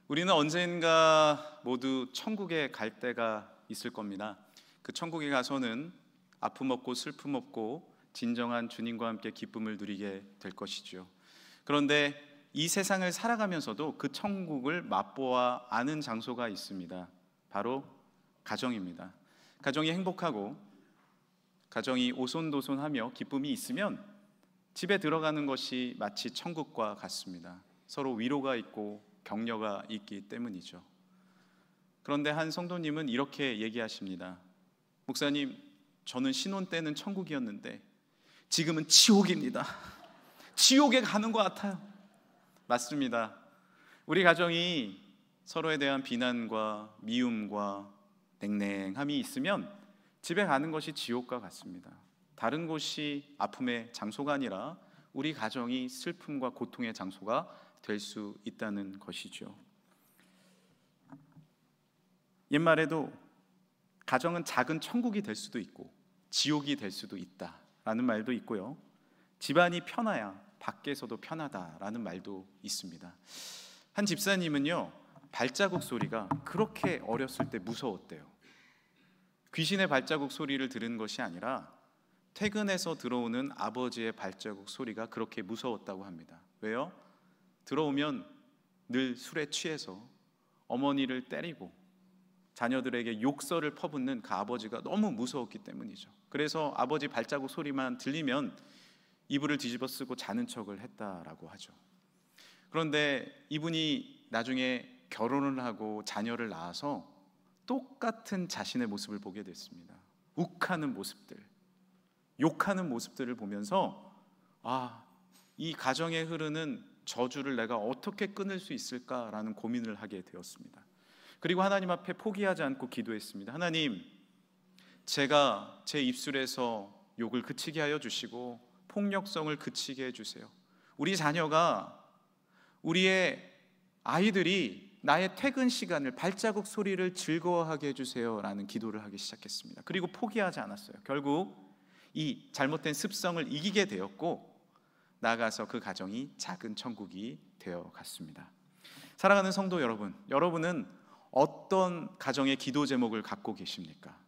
우리는 언젠가 모두 천국에 갈 때가 있을 겁니다. 그 천국에 가서는 아픔 없고 슬픔 없고 진정한 주님과 함께 기쁨을 누리게 될 것이죠. 그런데 이 세상을 살아가면서도 그 천국을 맛보아 아는 장소가 있습니다. 바로 가정입니다. 가정이 행복하고 가정이 오손도손하며 기쁨이 있으면 집에 들어가는 것이 마치 천국과 같습니다. 서로 위로가 있고 격려가 있기 때문이죠. 그런데 한 성도님은 이렇게 얘기하십니다. 목사님, 저는 신혼 때는 천국이었는데 지금은 지옥입니다. 지옥에 가는 것 같아요. 맞습니다. 우리 가정이 서로에 대한 비난과 미움과 냉랭함이 있으면 집에 가는 것이 지옥과 같습니다. 다른 곳이 아픔의 장소가 아니라 우리 가정이 슬픔과 고통의 장소가 될 수 있다는 것이죠. 옛말에도 가정은 작은 천국이 될 수도 있고 지옥이 될 수도 있다라는 말도 있고요. 집안이 편해야 밖에서도 편하다라는 말도 있습니다. 한 집사님은요, 발자국 소리가 그렇게 어렸을 때 무서웠대요. 귀신의 발자국 소리를 들은 것이 아니라 퇴근해서 들어오는 아버지의 발자국 소리가 그렇게 무서웠다고 합니다. 왜요? 들어오면 늘 술에 취해서 어머니를 때리고 자녀들에게 욕설을 퍼붓는 그 아버지가 너무 무서웠기 때문이죠. 그래서 아버지 발자국 소리만 들리면 이불을 뒤집어 쓰고 자는 척을 했다라고 하죠. 그런데 이분이 나중에 결혼을 하고 자녀를 낳아서 똑같은 자신의 모습을 보게 됐습니다. 욱하는 모습들, 욕하는 모습들을 보면서 이 가정에 흐르는 저주를 내가 어떻게 끊을 수 있을까라는 고민을 하게 되었습니다. 그리고 하나님 앞에 포기하지 않고 기도했습니다. 하나님, 제가 제 입술에서 욕을 그치게 하여 주시고 폭력성을 그치게 해주세요. 우리 자녀가, 우리의 아이들이 나의 퇴근 시간을, 발자국 소리를 즐거워하게 해주세요 라는 기도를 하기 시작했습니다. 그리고 포기하지 않았어요. 결국 이 잘못된 습성을 이기게 되었고 나아가서 그 가정이 작은 천국이 되어갔습니다. 사랑하는 성도 여러분, 여러분은 어떤 가정의 기도 제목을 갖고 계십니까?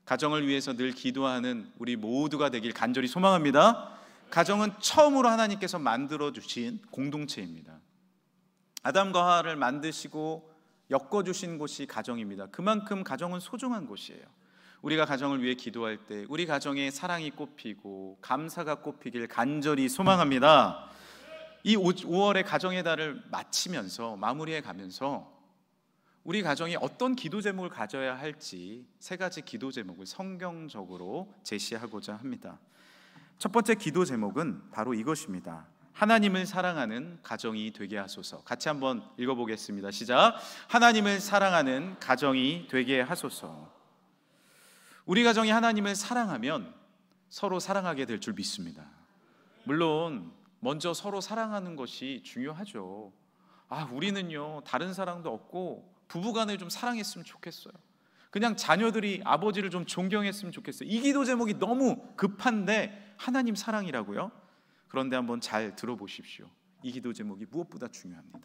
가정을 위해서 늘 기도하는 우리 모두가 되길 간절히 소망합니다. 가정은 처음으로 하나님께서 만들어주신 공동체입니다. 아담과 하와를 만드시고 엮어주신 곳이 가정입니다. 그만큼 가정은 소중한 곳이에요. 우리가 가정을 위해 기도할 때 우리 가정에 사랑이 꽃피고 감사가 꽃피길 간절히 소망합니다. 이 5월의 가정의 달을 마치면서, 마무리해 가면서 우리 가정이 어떤 기도 제목을 가져야 할지 3가지 기도 제목을 성경적으로 제시하고자 합니다. 첫 번째 기도 제목은 바로 이것입니다. 하나님을 사랑하는 가정이 되게 하소서. 같이 한번 읽어보겠습니다. 시작. 하나님을 사랑하는 가정이 되게 하소서. 우리 가정이 하나님을 사랑하면 서로 사랑하게 될 줄 믿습니다. 물론 먼저 서로 사랑하는 것이 중요하죠. 우리는요, 다른 사랑도 없고 부부간에 좀 사랑했으면 좋겠어요. 그냥 자녀들이 아버지를 좀 존경했으면 좋겠어요. 이 기도 제목이 너무 급한데 하나님 사랑이라고요? 그런데 한번 잘 들어보십시오. 이 기도 제목이 무엇보다 중요합니다.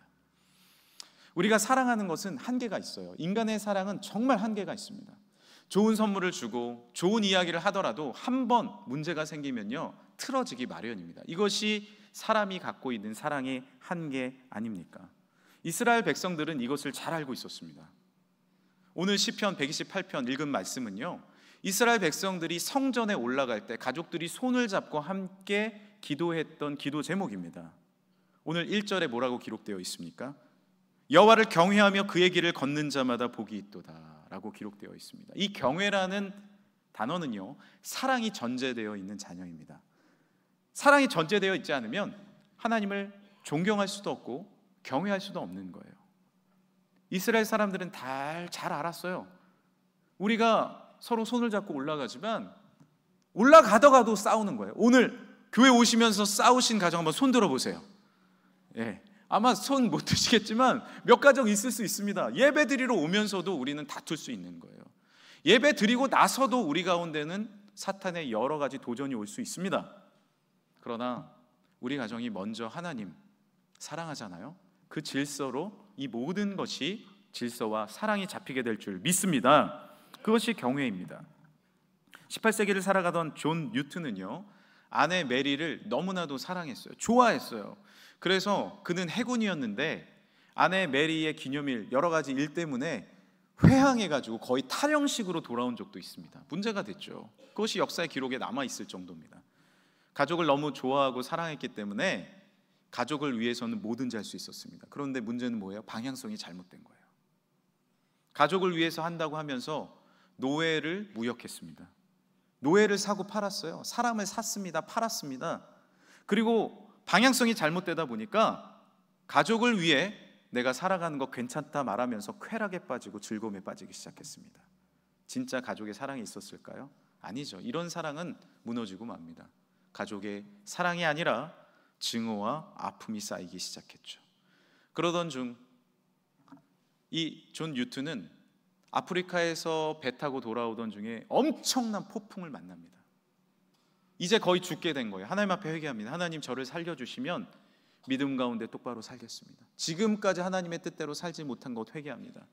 우리가 사랑하는 것은 한계가 있어요. 인간의 사랑은 정말 한계가 있습니다. 좋은 선물을 주고 좋은 이야기를 하더라도 한 번 문제가 생기면요, 틀어지기 마련입니다. 이것이 사람이 갖고 있는 사랑의 한계 아닙니까? 이스라엘 백성들은 이것을 잘 알고 있었습니다. 오늘 시편 128편 읽은 말씀은요, 이스라엘 백성들이 성전에 올라갈 때 가족들이 손을 잡고 함께 기도했던 기도 제목입니다. 오늘 1절에 뭐라고 기록되어 있습니까? 여호와를 경외하며 그의 길을 걷는 자마다 복이 있도다 라고 기록되어 있습니다. 이 경외라는 단어는요, 사랑이 전제되어 있는 단어입니다. 사랑이 전제되어 있지 않으면 하나님을 존경할 수도 없고 경외할 수도 없는 거예요. 이스라엘 사람들은 잘 알았어요. 우리가 서로 손을 잡고 올라가지만 올라가다가도 싸우는 거예요. 오늘 교회 오시면서 싸우신 가정 한번 손 들어보세요. 아마 손 못 드시겠지만 몇 가정 있을 수 있습니다. 예배 드리러 오면서도 우리는 다툴 수 있는 거예요. 예배 드리고 나서도 우리 가운데는 사탄의 여러 가지 도전이 올 수 있습니다. 그러나 우리 가정이 먼저 하나님 사랑하잖아요. 그 질서로 이 모든 것이 질서와 사랑이 잡히게 될 줄 믿습니다. 그것이 경외입니다. 18세기를 살아가던 존 뉴튼은요, 아내 메리를 너무나도 사랑했어요. 좋아했어요. 그래서 그는 해군이었는데 아내 메리의 기념일 여러 가지 일 때문에 회항해가지고 거의 탈영식으로 돌아온 적도 있습니다. 문제가 됐죠. 그것이 역사의 기록에 남아있을 정도입니다. 가족을 너무 좋아하고 사랑했기 때문에 가족을 위해서는 뭐든지 할 수 있었습니다. 그런데 문제는 뭐예요? 방향성이 잘못된 거예요. 가족을 위해서 한다고 하면서 노예를 무역했습니다. 노예를 사고 팔았어요. 사람을 샀습니다. 팔았습니다. 그리고 방향성이 잘못되다 보니까 가족을 위해 내가 살아가는 거 괜찮다 말하면서 쾌락에 빠지고 즐거움에 빠지기 시작했습니다. 진짜 가족의 사랑이 있었을까요? 아니죠. 이런 사랑은 무너지고 맙니다. 가족의 사랑이 아니라 증오와 아픔이 쌓이기 시작했죠. 그러던 중 이 존 뉴튼은 아프리카에서 배 타고 돌아오던 중에 엄청난 폭풍을 만납니다. 이제 거의 죽게 된 거예요. 하나님 앞에 회개합니다. 하나님, 저를 살려주시면 믿음 가운데 똑바로 살겠습니다. 지금까지 하나님의 뜻대로 살지 못한 것 회개합니다.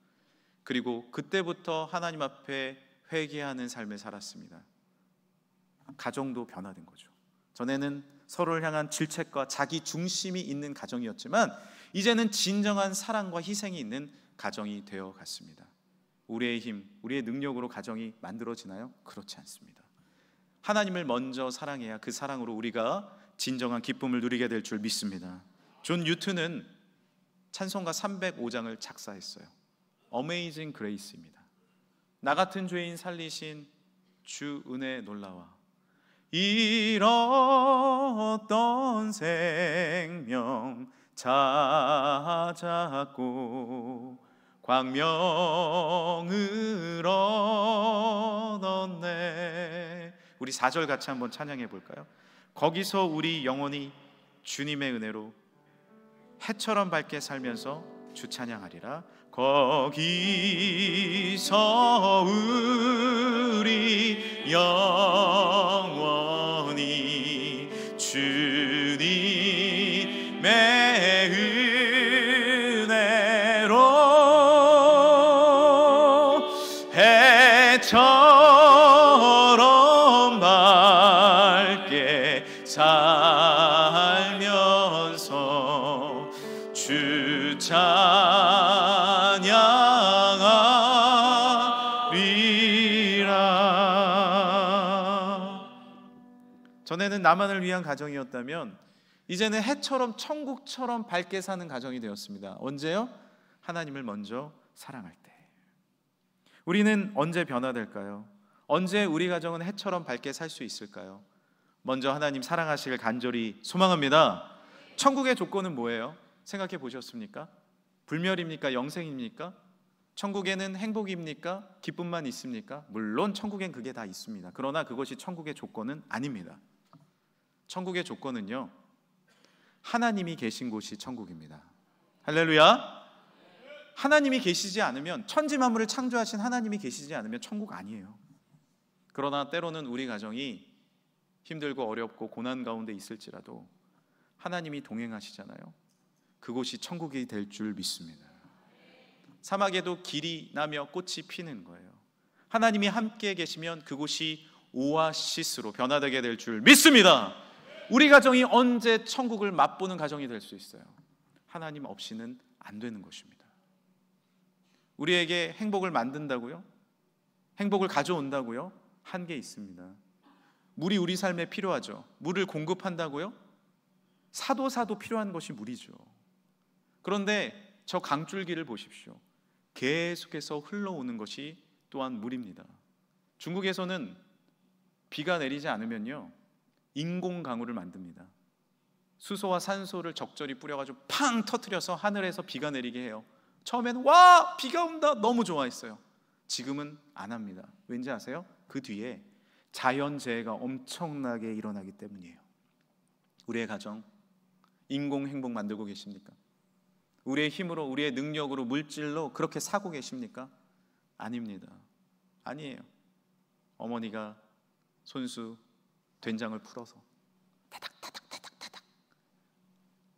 그리고 그때부터 하나님 앞에 회개하는 삶을 살았습니다. 가정도 변화된 거죠. 전에는 서로를 향한 질책과 자기 중심이 있는 가정이었지만 이제는 진정한 사랑과 희생이 있는 가정이 되어 갔습니다. 우리의 힘, 우리의 능력으로 가정이 만들어지나요? 그렇지 않습니다. 하나님을 먼저 사랑해야 그 사랑으로 우리가 진정한 기쁨을 누리게 될 줄 믿습니다. 존 뉴튼은 찬송가 305장을 작사했어요. 어메이징 그레이스입니다. 나 같은 죄인 살리신 주 은혜 놀라와 잃었던 생명 찾았고 광명을 얻었네. 우리 4절 같이 한번 찬양해 볼까요? 거기서 우리 영혼이 주님의 은혜로 해처럼 밝게 살면서 주 찬양하리라. 거기서 우리 영원히 주님의 은혜로 해처럼 밝게 살면서 주 찬양하리라. 전에는 나만을 위한 가정이었다면 이제는 해처럼 천국처럼 밝게 사는 가정이 되었습니다. 언제요? 하나님을 먼저 사랑할 때. 우리는 언제 변화될까요? 언제 우리 가정은 해처럼 밝게 살 수 있을까요? 먼저 하나님 사랑하시길 간절히 소망합니다. 천국의 조건은 뭐예요? 생각해 보셨습니까? 불멸입니까? 영생입니까? 천국에는 행복입니까? 기쁨만 있습니까? 물론 천국엔 그게 다 있습니다. 그러나 그것이 천국의 조건은 아닙니다. 천국의 조건은요, 하나님이 계신 곳이 천국입니다. 할렐루야. 하나님이 계시지 않으면, 천지 만물을 창조하신 하나님이 계시지 않으면 천국 아니에요. 그러나 때로는 우리 가정이 힘들고 어렵고 고난 가운데 있을지라도 하나님이 동행하시잖아요. 그곳이 천국이 될 줄 믿습니다. 사막에도 길이 나며 꽃이 피는 거예요. 하나님이 함께 계시면 그곳이 오아시스로 변화되게 될 줄 믿습니다. 우리 가정이 언제 천국을 맛보는 가정이 될 수 있어요? 하나님 없이는 안 되는 것입니다. 우리에게 행복을 만든다고요? 행복을 가져온다고요? 한계 있습니다. 물이 우리 삶에 필요하죠. 물을 공급한다고요? 사도 필요한 것이 물이죠. 그런데 저 강줄기를 보십시오. 계속해서 흘러오는 것이 또한 물입니다. 중국에서는 비가 내리지 않으면요, 인공강우를 만듭니다. 수소와 산소를 적절히 뿌려가지고 팡 터뜨려서 하늘에서 비가 내리게 해요. 처음에는 와, 비가 온다, 너무 좋아했어요. 지금은 안 합니다. 왠지 아세요? 그 뒤에 자연재해가 엄청나게 일어나기 때문이에요. 우리의 가정 인공 행복 만들고 계십니까? 우리의 힘으로, 우리의 능력으로, 물질로 그렇게 사고 계십니까? 아닙니다. 아니에요. 어머니가 손수 된장을 풀어서 타닥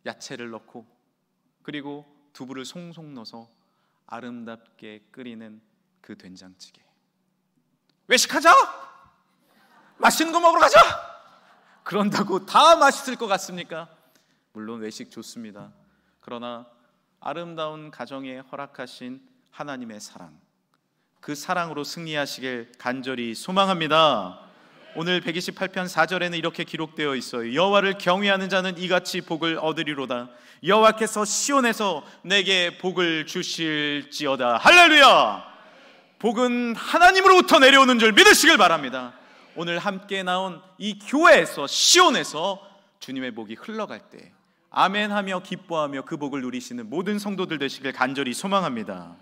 야채를 넣고, 그리고 두부를 송송 넣어서 아름답게 끓이는 그 된장찌개. 외식하자! 맛있는 거 먹으러 가자! 그런다고 다 맛있을 것 같습니까? 물론 외식 좋습니다. 그러나 아름다운 가정에 허락하신 하나님의 사랑, 그 사랑으로 승리하시길 간절히 소망합니다. 오늘 128편 4절에는 이렇게 기록되어 있어요. 여호와를 경외하는 자는 이같이 복을 얻으리로다. 여호와께서 시온에서 내게 복을 주실지어다. 할렐루야! 복은 하나님으로부터 내려오는 줄 믿으시길 바랍니다. 오늘 함께 나온 이 교회에서, 시온에서 주님의 복이 흘러갈 때 아멘하며 기뻐하며 그 복을 누리시는 모든 성도들 되시길 간절히 소망합니다.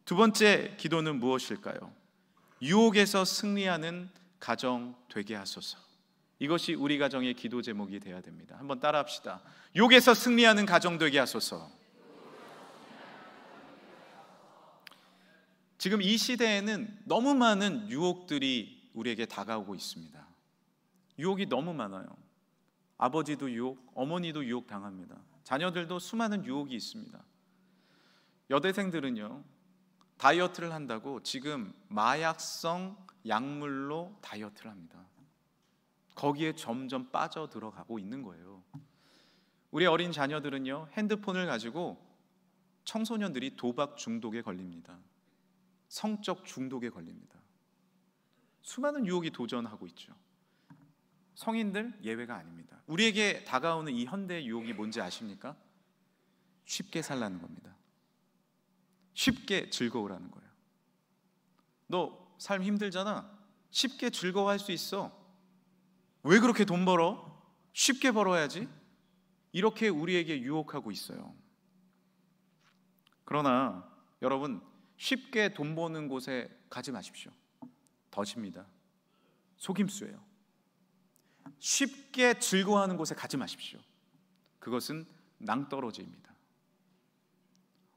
두 번째 기도는 무엇일까요? 유혹에서 승리하는 가정 되게 하소서. 이것이 우리 가정의 기도 제목이 되어야 됩니다. 한번 따라합시다. 유혹에서 승리하는 가정 되게 하소서. 지금 이 시대에는 너무 많은 유혹들이 우리에게 다가오고 있습니다. 유혹이 너무 많아요. 아버지도 유혹, 어머니도 유혹 당합니다. 자녀들도 수많은 유혹이 있습니다. 여대생들은요, 다이어트를 한다고 지금 마약성 약물로 다이어트를 합니다. 거기에 점점 빠져들어가고 있는 거예요. 우리 어린 자녀들은요, 핸드폰을 가지고 청소년들이 도박 중독에 걸립니다. 성적 중독에 걸립니다. 수많은 유혹이 도전하고 있죠. 성인들 예외가 아닙니다. 우리에게 다가오는 이 현대의 유혹이 뭔지 아십니까? 쉽게 살라는 겁니다. 쉽게 즐거우라는 거예요. 너 삶 힘들잖아. 쉽게 즐거워할 수 있어. 왜 그렇게 돈 벌어? 쉽게 벌어야지. 이렇게 우리에게 유혹하고 있어요. 그러나 여러분, 쉽게 돈 버는 곳에 가지 마십시오. 덫입니다. 속임수예요. 쉽게 즐거워하는 곳에 가지 마십시오. 그것은 낭떠러지입니다.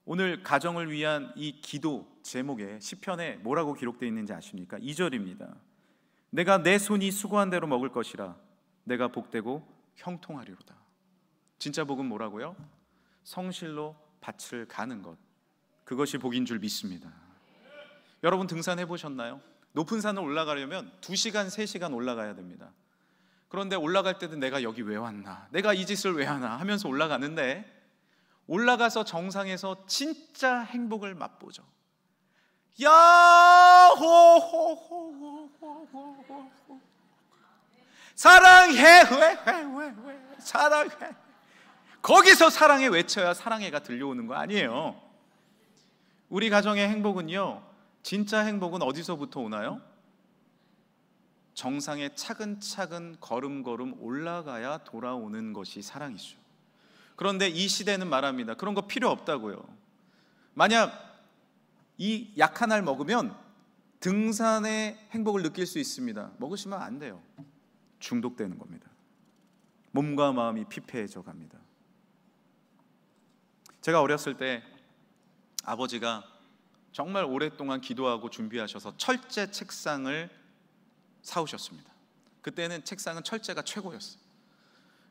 오늘 가정을 위한 이 기도 제목에 시편에 뭐라고 기록되어 있는지 아십니까? 2절입니다. 내가 내 손이 수고한 대로 먹을 것이라 내가 복되고 형통하리로다. 진짜 복은 뭐라고요? 성실로 밭을 가는 것, 그것이 복인 줄 믿습니다. 여러분 등산해 보셨나요? 높은 산을 올라가려면 2시간, 3시간 올라가야 됩니다. 그런데 올라갈 때도 내가 여기 왜 왔나, 내가 이 짓을 왜 하나 하면서 올라가는데, 올라가서 정상에서 진짜 행복을 맛보죠. 야호호호호호호 사랑해 사랑해. 거기서 사랑해 외쳐야 사랑해가 들려오는 거 아니에요. 우리 가정의 행복은요, 진짜 행복은 어디서부터 오나요? 정상에 차근차근 걸음걸음 올라가야 돌아오는 것이 사랑이죠. 그런데 이 시대는 말합니다. 그런 거 필요 없다고요. 만약 이 약 하나를 먹으면 등산의 행복을 느낄 수 있습니다. 먹으시면 안 돼요. 중독되는 겁니다. 몸과 마음이 피폐해져 갑니다. 제가 어렸을 때 아버지가 정말 오랫동안 기도하고 준비하셔서 철제 책상을 사오셨습니다. 그때는 책상은 철제가 최고였어요.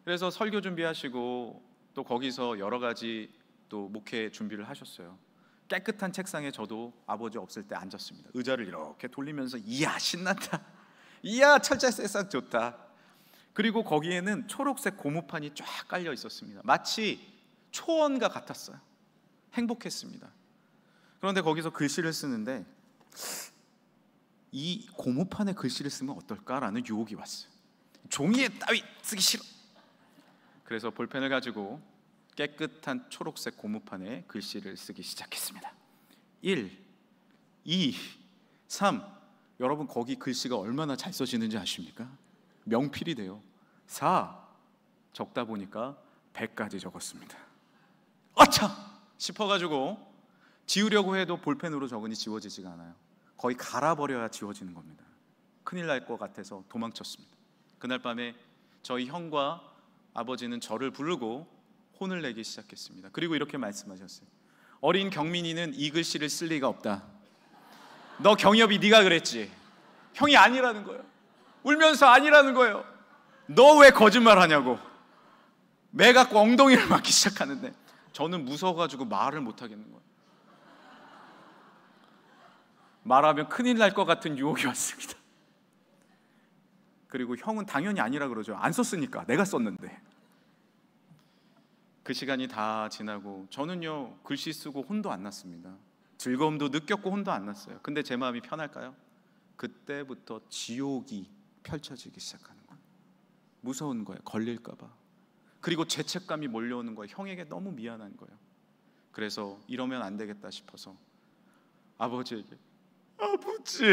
그래서 설교 준비하시고 또 거기서 여러 가지 또 목회 준비를 하셨어요. 깨끗한 책상에 저도 아버지 없을 때 앉았습니다. 의자를 이렇게 돌리면서 이야 신난다, 이야 철제 책상 좋다. 그리고 거기에는 초록색 고무판이 쫙 깔려 있었습니다. 마치 초원과 같았어요. 행복했습니다. 그런데 거기서 글씨를 쓰는데 이 고무판에 글씨를 쓰면 어떨까라는 유혹이 왔어요. 종이에 따위 쓰기 싫어. 그래서 볼펜을 가지고 깨끗한 초록색 고무판에 글씨를 쓰기 시작했습니다. 1, 2, 3. 여러분 거기 글씨가 얼마나 잘 써지는지 아십니까? 명필이 돼요. 4. 적다 보니까 100까지 적었습니다. 아차! 싶어가지고 지우려고 해도 볼펜으로 적으니 지워지지가 않아요. 거의 갈아버려야 지워지는 겁니다. 큰일 날 것 같아서 도망쳤습니다. 그날 밤에 저희 형과 아버지는 저를 부르고 혼을 내기 시작했습니다. 그리고 이렇게 말씀하셨어요. 어린 경민이는 이 글씨를 쓸 리가 없다. 너 경엽이 네가 그랬지. 형이 아니라는 거예요. 울면서 아니라는 거예요. 너 왜 거짓말하냐고. 매 갖고 엉덩이를 맞기 시작하는데 저는 무서워가지고 말을 못 하겠는 거예요. 말하면 큰일 날 것 같은 유혹이 왔습니다. 그리고 형은 당연히 아니라 그러죠. 안 썼으니까, 내가 썼는데. 그 시간이 다 지나고 저는요, 글씨 쓰고 혼도 안 났습니다. 즐거움도 느꼈고 혼도 안 났어요. 근데 제 마음이 편할까요? 그때부터 지옥이 펼쳐지기 시작하는 거예요. 무서운 거예요. 걸릴까 봐. 그리고 죄책감이 몰려오는 거예요. 형에게 너무 미안한 거예요. 그래서 이러면 안 되겠다 싶어서 아버지에게, 아버지,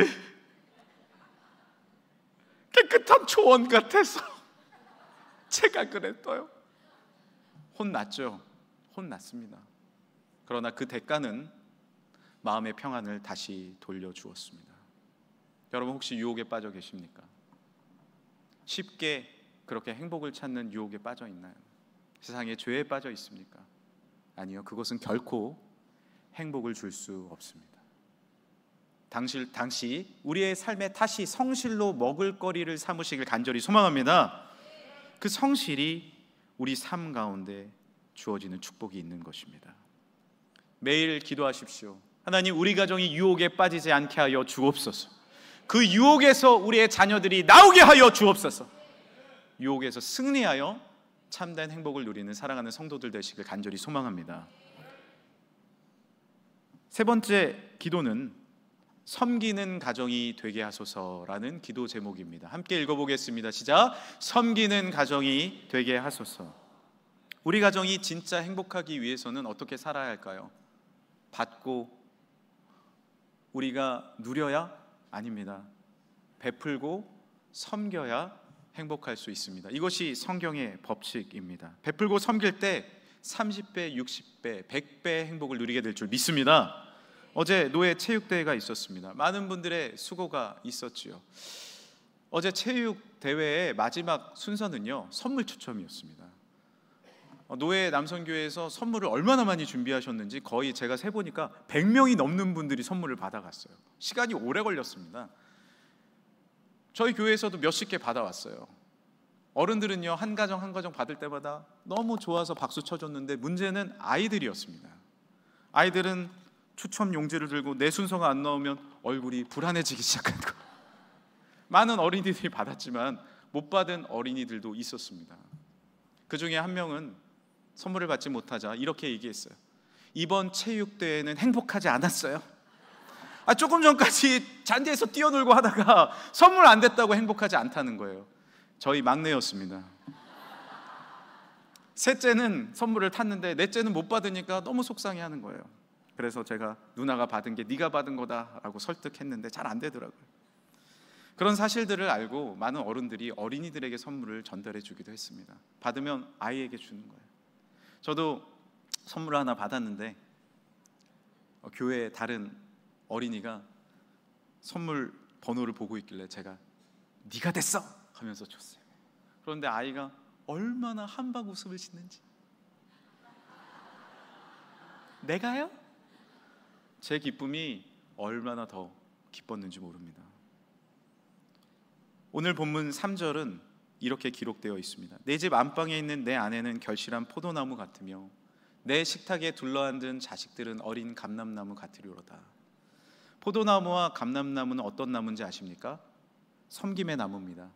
깨끗한 초원 같아서 제가 그랬어요. 혼났죠. 혼났습니다. 그러나 그 대가는 마음의 평안을 다시 돌려주었습니다. 여러분, 혹시 유혹에 빠져 계십니까? 쉽게 그렇게 행복을 찾는 유혹에 빠져 있나요? 세상에 죄에 빠져 있습니까? 아니요, 그것은 결코 행복을 줄 수 없습니다. 당시 우리의 삶에 다시 성실로 먹을거리를 삼으시길 간절히 소망합니다. 그 성실이 우리 삶 가운데 주어지는 축복이 있는 것입니다. 매일 기도하십시오. 하나님, 우리 가정이 유혹에 빠지지 않게 하여 주옵소서. 그 유혹에서 우리의 자녀들이 나오게 하여 주옵소서. 유혹에서 승리하여 참된 행복을 누리는 사랑하는 성도들 되시길 간절히 소망합니다. 세 번째 기도는 섬기는 가정이 되게 하소서라는 기도 제목입니다. 함께 읽어보겠습니다. 시작. 섬기는 가정이 되게 하소서. 우리 가정이 진짜 행복하기 위해서는 어떻게 살아야 할까요? 받고 우리가 누려야? 아닙니다. 베풀고 섬겨야 행복할 수 있습니다. 이것이 성경의 법칙입니다. 베풀고 섬길 때 30배, 60배, 100배의 행복을 누리게 될 줄 믿습니다. 어제 노예 체육대회가 있었습니다. 많은 분들의 수고가 있었지요. 어제 체육대회의 마지막 순서는요, 선물 추첨이었습니다. 노예 남성교회에서 선물을 얼마나 많이 준비하셨는지 거의 제가 세보니까 100명이 넘는 분들이 선물을 받아갔어요. 시간이 오래 걸렸습니다. 저희 교회에서도 몇십 개 받아왔어요. 어른들은요, 한 가정 한 가정 받을 때마다 너무 좋아서 박수 쳐줬는데 문제는 아이들이었습니다. 아이들은 추첨 용지를 들고 내 순서가 안 나오면 얼굴이 불안해지기 시작한 거예요. 많은 어린이들이 받았지만 못 받은 어린이들도 있었습니다. 그 중에 한 명은 선물을 받지 못하자 이렇게 얘기했어요. 이번 체육대회는 행복하지 않았어요. 조금 전까지 잔디에서 뛰어놀고 하다가 선물 안 됐다고 행복하지 않다는 거예요. 저희 막내였습니다. 셋째는 선물을 탔는데 넷째는 못 받으니까 너무 속상해하는 거예요. 그래서 제가 누나가 받은 게 네가 받은 거다라고 설득했는데 잘 안 되더라고요. 그런 사실들을 알고 많은 어른들이 어린이들에게 선물을 전달해 주기도 했습니다. 받으면 아이에게 주는 거예요. 저도 선물을 하나 받았는데 교회 다른 어린이가 선물 번호를 보고 있길래 제가 네가 됐어! 하면서 줬어요. 그런데 아이가 얼마나 한방 웃음을 짓는지. 내가요? 제 기쁨이 얼마나 더 기뻤는지 모릅니다. 오늘 본문 3절은 이렇게 기록되어 있습니다. 내 집 안방에 있는 내 아내는 결실한 포도나무 같으며 내 식탁에 둘러앉은 자식들은 어린 감람나무 같으리로다. 포도나무와 감람나무는 어떤 나무인지 아십니까? 섬김의 나무입니다.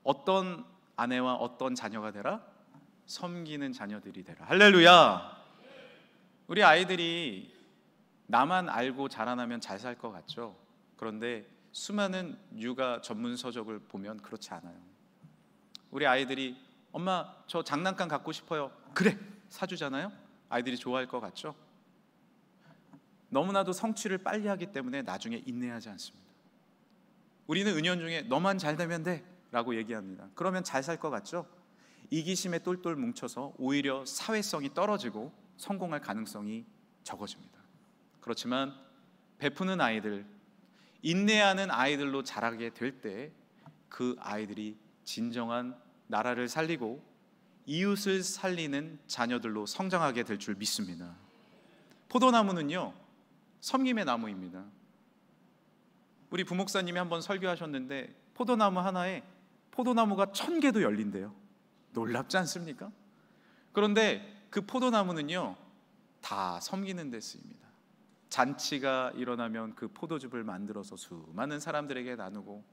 어떤 아내와 어떤 자녀가 되라? 섬기는 자녀들이 되라. 할렐루야. 우리 아이들이 나만 알고 자라나면 잘 살 것 같죠? 그런데 수많은 육아 전문 서적을 보면 그렇지 않아요. 우리 아이들이 엄마 저 장난감 갖고 싶어요. 그래 사주잖아요. 아이들이 좋아할 것 같죠? 너무나도 성취를 빨리 하기 때문에 나중에 인내하지 않습니다. 우리는 은연중에 너만 잘 되면 돼 라고 얘기합니다. 그러면 잘 살 것 같죠? 이기심에 똘똘 뭉쳐서 오히려 사회성이 떨어지고 성공할 가능성이 적어집니다. 그렇지만 베푸는 아이들, 인내하는 아이들로 자라게 될 때 그 아이들이 진정한 나라를 살리고 이웃을 살리는 자녀들로 성장하게 될 줄 믿습니다. 포도나무는요, 섬김의 나무입니다. 우리 부목사님이 한번 설교하셨는데 포도나무 하나에 포도나무가 1000개도 열린대요. 놀랍지 않습니까? 그런데 그 포도나무는요 다 섬기는 데 쓰입니다. 잔치가 일어나면 그 포도즙을 만들어서 수많은 사람들에게 나누고,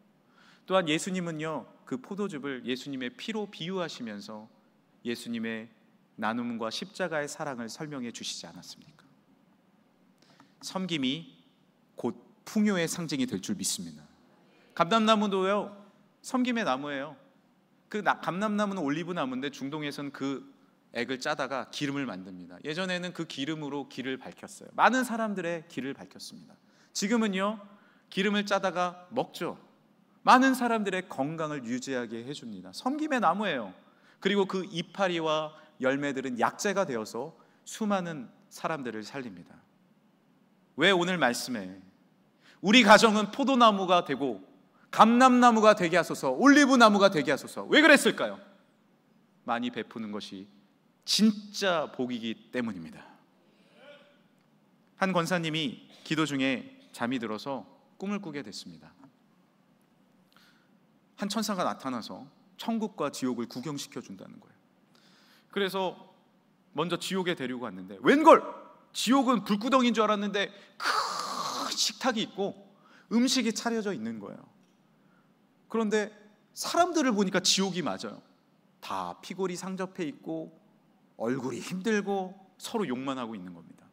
또한 예수님은요 그 포도즙을 예수님의 피로 비유하시면서 예수님의 나눔과 십자가의 사랑을 설명해 주시지 않았습니까? 섬김이 곧 풍요의 상징이 될 줄 믿습니다. 감람나무도요 섬김의 나무예요. 그 감람나무는 올리브 나무인데 중동에서는 그 액을 짜다가 기름을 만듭니다. 예전에는 그 기름으로 길을 밝혔어요. 많은 사람들의 길을 밝혔습니다. 지금은요 기름을 짜다가 먹죠. 많은 사람들의 건강을 유지하게 해줍니다. 섬김의 나무예요. 그리고 그 이파리와 열매들은 약재가 되어서 수많은 사람들을 살립니다. 왜 오늘 말씀에 우리 가정은 포도나무가 되고 감람나무가 되게 하소서, 올리브나무가 되게 하소서, 왜 그랬을까요? 많이 베푸는 것이 진짜 복이기 때문입니다. 한 권사님이 기도 중에 잠이 들어서 꿈을 꾸게 됐습니다. 한 천사가 나타나서 천국과 지옥을 구경시켜 준다는 거예요. 그래서 먼저 지옥에 데리고 갔는데, 웬걸 지옥은 불구덩이인 줄 알았는데 큰 식탁이 있고 음식이 차려져 있는 거예요. 그런데 사람들을 보니까 지옥이 맞아요. 다 피골이 상접해 있고 얼굴이 힘들고 서로 욕만 하고 있는 겁니다.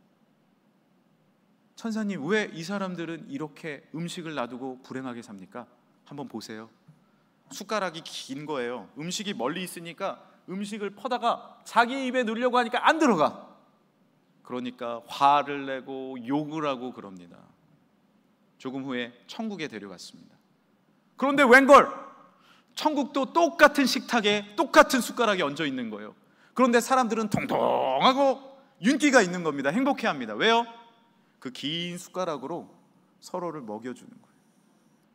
천사님, 왜 이 사람들은 이렇게 음식을 놔두고 불행하게 삽니까? 한번 보세요. 숟가락이 긴 거예요. 음식이 멀리 있으니까 음식을 퍼다가 자기 입에 넣으려고 하니까 안 들어가. 그러니까 화를 내고 욕을 하고 그럽니다. 조금 후에 천국에 데려갔습니다. 그런데 웬걸 천국도 똑같은 식탁에 똑같은 숟가락이 얹어 있는 거예요. 그런데 사람들은 통통하고 윤기가 있는 겁니다. 행복해합니다. 왜요? 그 긴 숟가락으로 서로를 먹여주는 거예요.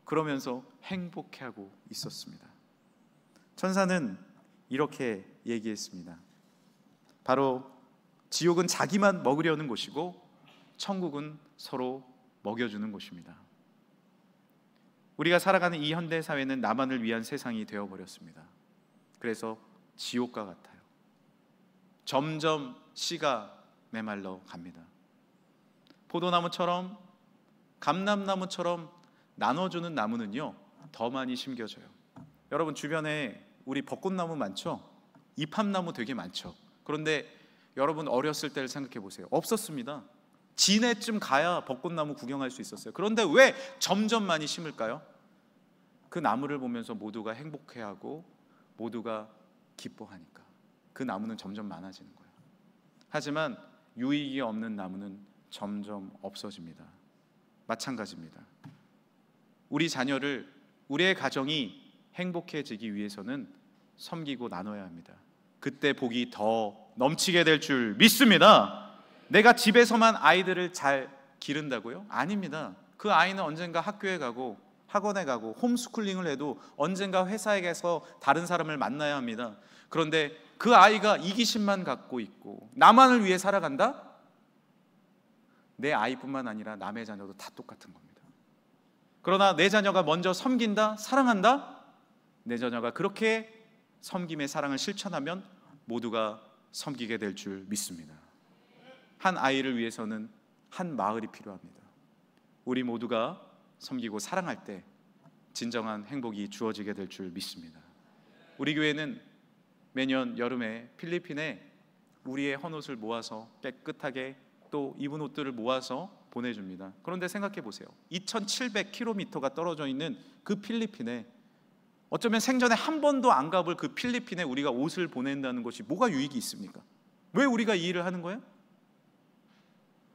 그러면서 행복해하고 있었습니다. 천사는 이렇게 얘기했습니다. 바로 지옥은 자기만 먹으려는 곳이고 천국은 서로 먹여주는 곳입니다. 우리가 살아가는 이 현대 사회는 나만을 위한 세상이 되어버렸습니다. 그래서 지옥과 같아요. 점점 씨가 메말라 갑니다. 포도나무처럼 감람나무처럼 나눠주는 나무는요 더 많이 심겨져요. 여러분 주변에 우리 벚꽃나무 많죠? 이팝나무 되게 많죠? 그런데 여러분 어렸을 때를 생각해 보세요. 없었습니다. 진해쯤 가야 벚꽃나무 구경할 수 있었어요. 그런데 왜 점점 많이 심을까요? 그 나무를 보면서 모두가 행복해하고 모두가 기뻐하니까 그 나무는 점점 많아지는 거예요. 하지만 유익이 없는 나무는 점점 없어집니다. 마찬가지입니다. 우리 자녀를, 우리의 가정이 행복해지기 위해서는 섬기고 나눠야 합니다. 그때 복이 더 넘치게 될 줄 믿습니다. 내가 집에서만 아이들을 잘 기른다고요? 아닙니다. 그 아이는 언젠가 학교에 가고 학원에 가고 홈스쿨링을 해도 언젠가 회사에 가서 다른 사람을 만나야 합니다. 그런데 그 아이가 이기심만 갖고 있고 나만을 위해 살아간다? 내 아이뿐만 아니라 남의 자녀도 다 똑같은 겁니다. 그러나 내 자녀가 먼저 섬긴다, 사랑한다? 내 자녀가 그렇게 섬김의 사랑을 실천하면 모두가 섬기게 될 줄 믿습니다. 한 아이를 위해서는 한 마을이 필요합니다. 우리 모두가 섬기고 사랑할 때 진정한 행복이 주어지게 될 줄 믿습니다. 우리 교회는 매년 여름에 필리핀에 우리의 헌옷을 모아서 깨끗하게 또 입은 옷들을 모아서 보내줍니다. 그런데 생각해 보세요. 2700km가 떨어져 있는 그 필리핀에 어쩌면 생전에 한 번도 안 가볼 그 필리핀에 우리가 옷을 보낸다는 것이 뭐가 유익이 있습니까? 왜 우리가 이 일을 하는 거예요?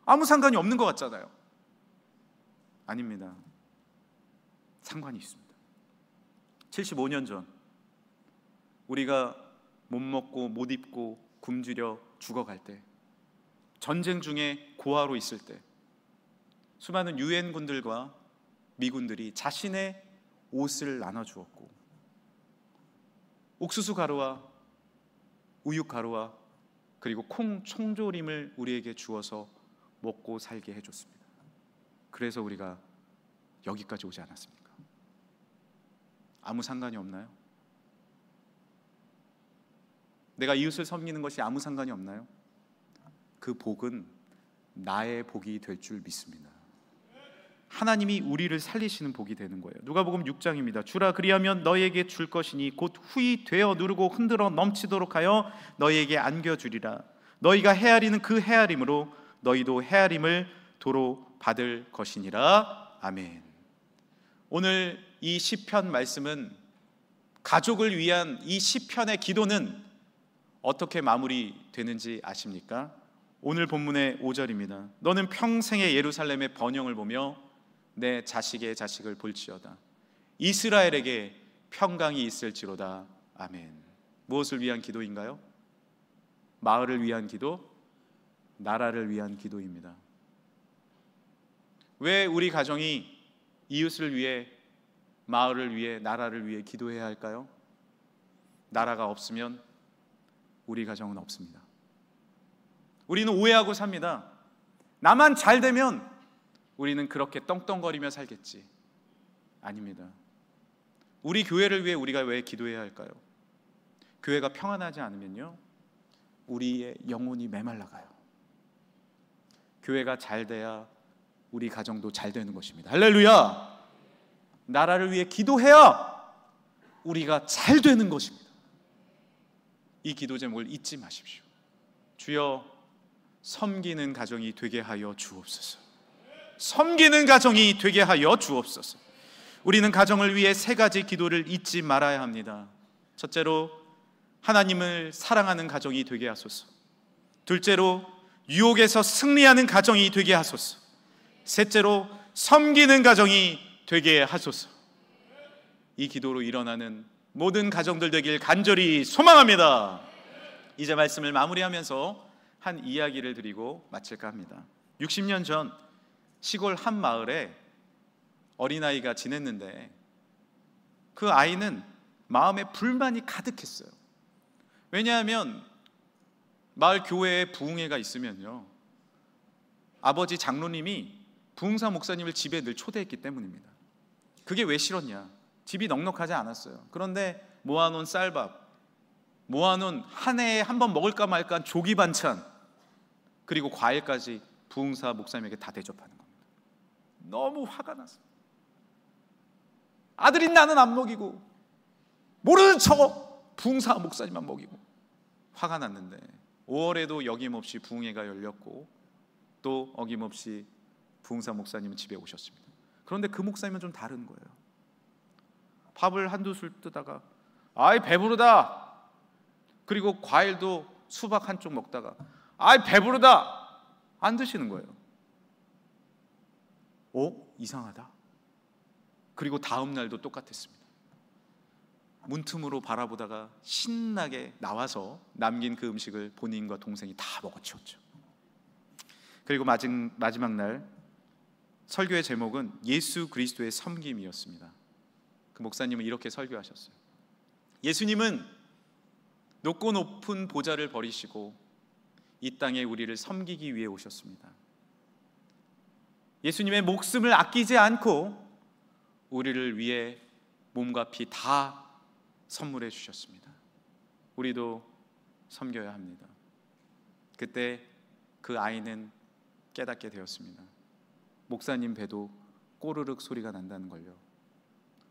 아무 상관이 없는 것 같잖아요. 아닙니다. 상관이 있습니다. 75년 전 우리가 못 먹고 못 입고 굶주려 죽어갈 때, 전쟁 중에 고아로 있을 때 수많은 유엔군들과 미군들이 자신의 옷을 나눠주었고 옥수수 가루와 우육 가루와 그리고 콩 총조림을 우리에게 주어서 먹고 살게 해줬습니다. 그래서 우리가 여기까지 오지 않았습니까? 아무 상관이 없나요? 내가 이웃을 섬기는 것이 아무 상관이 없나요? 그 복은 나의 복이 될 줄 믿습니다. 하나님이 우리를 살리시는 복이 되는 거예요. 누가복음 6장입니다. 주라 그리하면 너희에게 줄 것이니 곧 후히 되어 누르고 흔들어 넘치도록 하여 너희에게 안겨주리라. 너희가 헤아리는 그 헤아림으로 너희도 헤아림을 도로 받을 것이니라. 아멘. 오늘 이 시편 말씀은, 가족을 위한 이 시편의 기도는 어떻게 마무리되는지 아십니까? 오늘 본문의 5절입니다. 너는 평생의 예루살렘의 번영을 보며 내 자식의 자식을 볼지어다. 이스라엘에게 평강이 있을지로다. 아멘. 무엇을 위한 기도인가요? 마을을 위한 기도, 나라를 위한 기도입니다. 왜 우리 가정이 이웃을 위해, 마을을 위해, 나라를 위해 기도해야 할까요? 나라가 없으면 우리 가정은 없습니다. 우리는 오해하고 삽니다. 나만 잘 되면 우리는 그렇게 떵떵거리며 살겠지. 아닙니다. 우리 교회를 위해 우리가 왜 기도해야 할까요? 교회가 평안하지 않으면요, 우리의 영혼이 메말라가요. 교회가 잘 돼야 우리 가정도 잘 되는 것입니다. 할렐루야! 나라를 위해 기도해야 우리가 잘 되는 것입니다. 이 기도 제목을 잊지 마십시오. 주여, 섬기는 가정이 되게 하여 주옵소서. 섬기는 가정이 되게 하여 주옵소서. 우리는 가정을 위해 세 가지 기도를 잊지 말아야 합니다. 첫째로, 하나님을 사랑하는 가정이 되게 하소서. 둘째로, 유혹에서 승리하는 가정이 되게 하소서. 셋째로, 섬기는 가정이 되게 하소서. 이 기도로 일어나는 모든 가정들 되길 간절히 소망합니다. 이제 말씀을 마무리하면서 한 이야기를 드리고 마칠까 합니다. 60년 전 시골 한 마을에 어린아이가 지냈는데, 그 아이는 마음에 불만이 가득했어요. 왜냐하면 마을 교회에 부흥회가 있으면요, 아버지 장로님이 부흥사 목사님을 집에 늘 초대했기 때문입니다. 그게 왜 싫었냐? 집이 넉넉하지 않았어요. 그런데 모아놓은 쌀밥, 모아놓은 한 해에 한 번 먹을까 말까 조기 반찬, 그리고 과일까지 부흥사 목사님에게 다 대접하는 겁니다. 너무 화가 났어요. 아들인 나는 안 먹이고 모르는 척 부흥사 목사님만 먹이고. 화가 났는데 5월에도 여김없이 부흥회가 열렸고 또 어김없이 부흥사 목사님은 집에 오셨습니다. 그런데 그 목사님은 좀 다른 거예요. 밥을 한두 술 뜨다가 아이 배부르다, 그리고 과일도 수박 한쪽 먹다가 아이 배부르다 안 드시는 거예요. 이상하다. 그리고 다음 날도 똑같았습니다. 문틈으로 바라보다가 신나게 나와서 남긴 그 음식을 본인과 동생이 다 먹어치웠죠. 그리고 마지막 날 설교의 제목은 예수 그리스도의 섬김이었습니다. 그 목사님은 이렇게 설교하셨어요. 예수님은 높고 높은 보좌를 버리시고 이 땅에 우리를 섬기기 위해 오셨습니다. 예수님의 목숨을 아끼지 않고 우리를 위해 몸과 피 다 선물해 주셨습니다. 우리도 섬겨야 합니다. 그때 그 아이는 깨닫게 되었습니다. 목사님 배도 꼬르륵 소리가 난다는 걸요.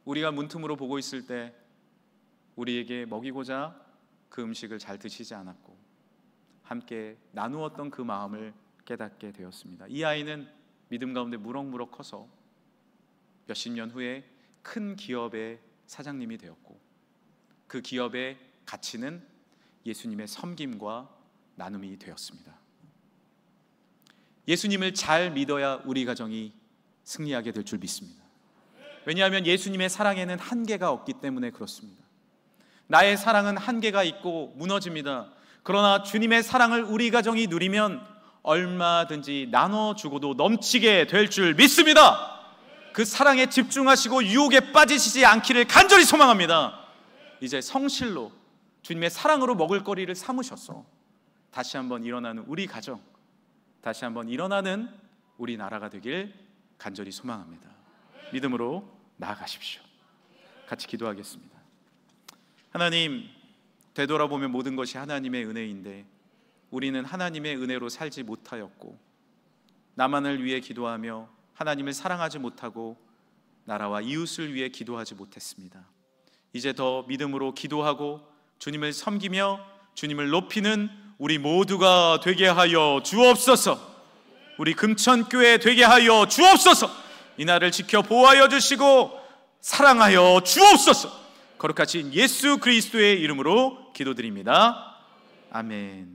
우리가 문틈으로 보고 있을 때 우리에게 먹이고자 그 음식을 잘 드시지 않았고 함께 나누었던 그 마음을 깨닫게 되었습니다. 이 아이는 믿음 가운데 무럭무럭 커서 몇십 년 후에 큰 기업의 사장님이 되었고 그 기업의 가치는 예수님의 섬김과 나눔이 되었습니다. 예수님을 잘 믿어야 우리 가정이 승리하게 될 줄 믿습니다. 왜냐하면 예수님의 사랑에는 한계가 없기 때문에 그렇습니다. 나의 사랑은 한계가 있고 무너집니다. 그러나 주님의 사랑을 우리 가정이 누리면 얼마든지 나눠주고도 넘치게 될 줄 믿습니다. 그 사랑에 집중하시고 유혹에 빠지시지 않기를 간절히 소망합니다. 이제 성실로 주님의 사랑으로 먹을거리를 삼으셔서 다시 한번 일어나는 우리 가정, 다시 한번 일어나는 우리 나라가 되길 간절히 소망합니다. 믿음으로 나아가십시오. 같이 기도하겠습니다. 하나님, 되돌아보면 모든 것이 하나님의 은혜인데 우리는 하나님의 은혜로 살지 못하였고, 나만을 위해 기도하며 하나님을 사랑하지 못하고 나라와 이웃을 위해 기도하지 못했습니다. 이제 더 믿음으로 기도하고 주님을 섬기며 주님을 높이는 우리 모두가 되게 하여 주옵소서. 우리 금천교회 되게 하여 주옵소서. 이날을 지켜 보호하여 주시고 사랑하여 주옵소서. 거룩하신 예수 그리스도의 이름으로 기도드립니다. 아멘.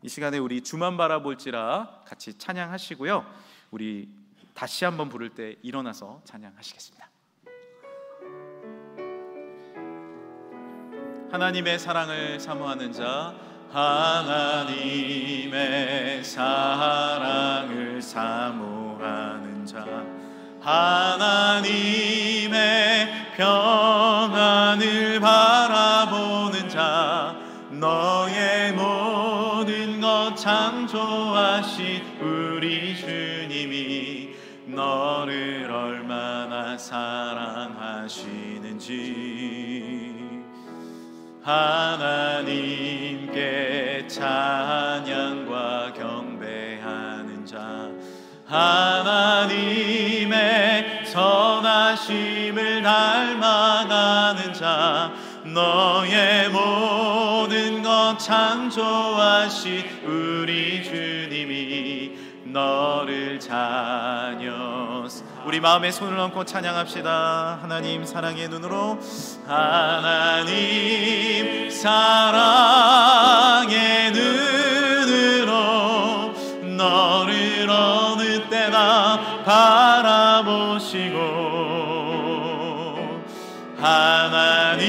이 시간에 우리 주만 바라볼지라 같이 찬양하시고요, 우리 다시 한번 부를 때 일어나서 찬양하시겠습니다. 하나님의 사랑을 사모하는 자, 하나님의 사랑을 사모하는 자, 하나님의 평안을 바라보는 자, 너의 모든 것 창조하신 우리 주님이 너를 얼마나 사랑하시는지 하나님께 찬양과 경배하는 자, 하나님의 선하심을 닮아가는 자, 너의 모든 것 창조하신 우리 주님이 너를 자녀. 우리 마음에 손을 얹고 찬양합시다. 하나님 사랑의 눈으로, 하나님 사랑의 눈으로 너를 어느 때나 바라보시고, 하나님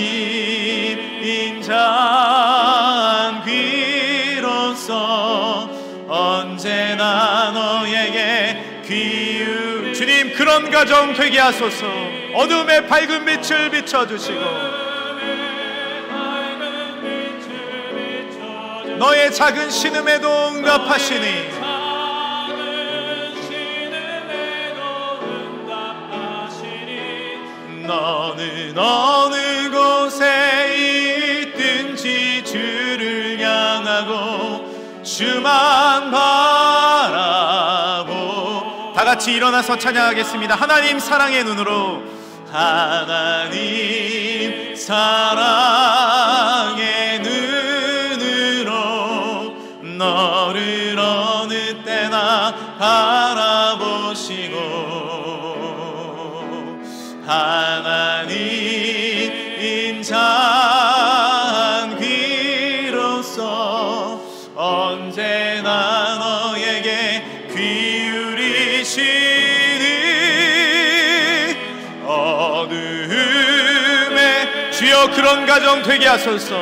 인자한 귀로서 언제나 너에게 귀유. 주님, 그런 가정 되게 하소서. 어둠의 밝은 빛을 비춰주시고 너의 작은 신음에도 응답하시니 너는 어느 곳에 있든지 주를 향하고 주만 바라보. 다 같이 일어나서 찬양하겠습니다. 하나님 사랑의 눈으로, 하나님 사랑의 눈으로 너를 어느 때나 바라보시고, 하나님 인자한 귀로서 언제나 너에게 귀울이시니 어둠에 주여 그런 가정 되게 하소서.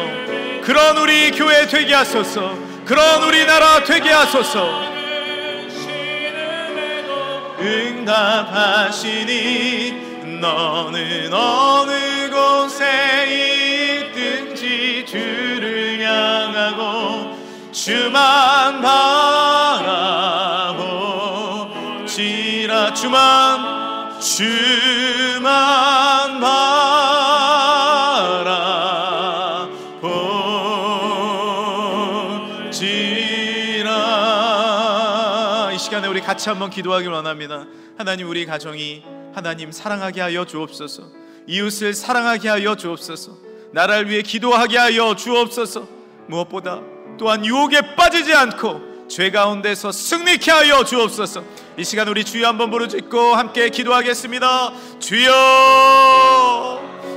그런 우리 교회 되게 하소서. 그런 우리나라 되게 하소서. 응답하시니 너는 어느 곳에 있든지 주를 향하고 주만 바라보지라. 주만 바라보지라. 이 시간에 우리 같이 한번 기도하길 원합니다. 하나님, 우리 가정이 하나님 사랑하게 하여 주옵소서. 이웃을 사랑하게 하여 주옵소서. 나라를 위해 기도하게 하여 주옵소서. 무엇보다 또한 유혹에 빠지지 않고 죄 가운데서 승리케 하여 주옵소서. 이 시간 우리 주여 한번 부르짖고 함께 기도하겠습니다. 주여.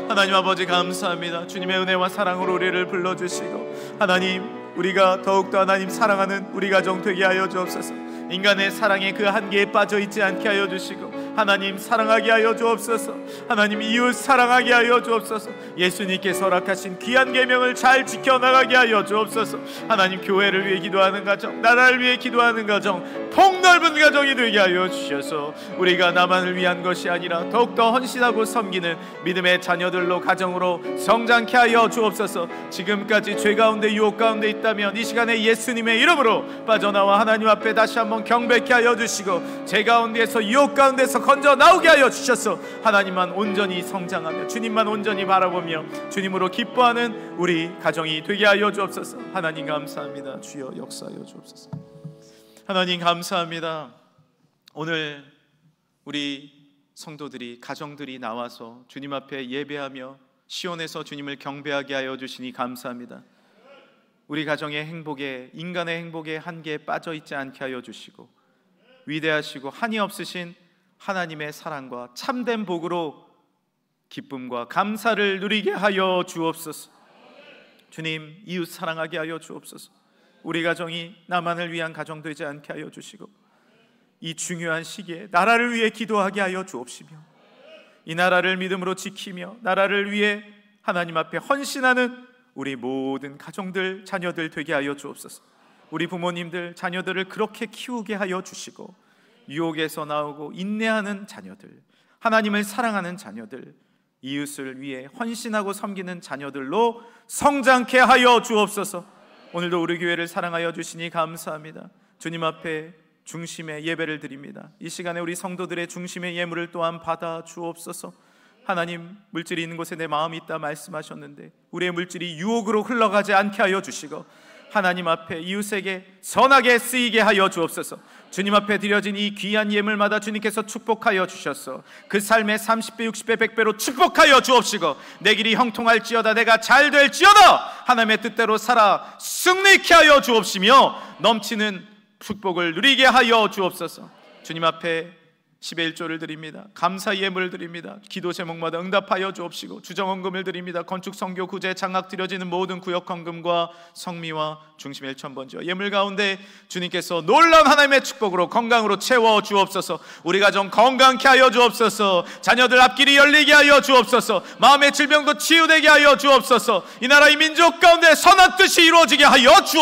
하나님 아버지 감사합니다. 주님의 은혜와 사랑으로 우리를 불러주시고, 하나님 우리가 더욱더 하나님 사랑하는 우리 가정 되게 하여 주옵소서. 인간의 사랑에 그 한계에 빠져 있지 않게 하여 주시고, 하나님 사랑하게 하여 주옵소서. 하나님 이웃 사랑하게 하여 주옵소서. 예수님께서 허락하신 귀한 계명을 잘 지켜나가게 하여 주옵소서. 하나님 교회를 위해 기도하는 가정, 나라를 위해 기도하는 가정, 폭넓은 가정이 되게 하여 주셔서 우리가 나만을 위한 것이 아니라 더욱더 헌신하고 섬기는 믿음의 자녀들로 가정으로 성장케 하여 주옵소서. 지금까지 죄 가운데 유혹 가운데 있다면 이 시간에 예수님의 이름으로 빠져나와 하나님 앞에 다시 한번 경배케 하여 주시고, 죄 가운데서 유혹 가운데서 건져 나오게 하여 주셔서 하나님만 온전히 성장하며 주님만 온전히 바라보며 주님으로 기뻐하는 우리 가정이 되게 하여 주옵소서. 하나님 감사합니다. 주여 역사하여 주옵소서. 하나님 감사합니다. 오늘 우리 성도들이, 가정들이 나와서 주님 앞에 예배하며 시온에서 주님을 경배하게 하여 주시니 감사합니다. 우리 가정의 행복에, 인간의 행복에 한계에 빠져 있지 않게 하여 주시고 위대하시고 한이 없으신 하나님의 사랑과 참된 복으로 기쁨과 감사를 누리게 하여 주옵소서. 주님, 이웃 사랑하게 하여 주옵소서. 우리 가정이 나만을 위한 가정 되지 않게 하여 주시고 이 중요한 시기에 나라를 위해 기도하게 하여 주옵시며 이 나라를 믿음으로 지키며 나라를 위해 하나님 앞에 헌신하는 우리 모든 가정들, 자녀들 되게 하여 주옵소서. 우리 부모님들, 자녀들을 그렇게 키우게 하여 주시고 유혹에서 나오고 인내하는 자녀들, 하나님을 사랑하는 자녀들, 이웃을 위해 헌신하고 섬기는 자녀들로 성장케 하여 주옵소서. 오늘도 우리 교회를 사랑하여 주시니 감사합니다. 주님 앞에 중심의 예배를 드립니다. 이 시간에 우리 성도들의 중심의 예물을 또한 받아 주옵소서. 하나님, 물질이 있는 곳에 내 마음이 있다 말씀하셨는데 우리의 물질이 유혹으로 흘러가지 않게 하여 주시고 하나님 앞에 이웃에게 선하게 쓰이게 하여 주옵소서. 주님 앞에 드려진 이 귀한 예물마다 주님께서 축복하여 주셨어. 그 삶에 30배, 60배, 100배로 축복하여 주옵시고 내 길이 형통할지어다, 내가 잘 될지어다, 하나님의 뜻대로 살아 승리케 하여 주옵시며 넘치는 축복을 누리게 하여 주옵소서. 주님 앞에 10의 1조를 드립니다. 감사 예물을 드립니다. 기도 제목마다 응답하여 주옵시고 주정헌금을 드립니다. 건축 선교 구제 장학 드려지는 모든 구역 헌금과 성미와 중심의 1,000번지와 예물 가운데 주님께서 놀라운 하나님의 축복으로 건강으로 채워 주옵소서. 우리 가정 건강케 하여 주옵소서. 자녀들 앞길이 열리게 하여 주옵소서. 마음의 질병도 치유되게 하여 주옵소서. 이 나라 이 민족 가운데 선한 뜻이 이루어지게 하여 주옵소서.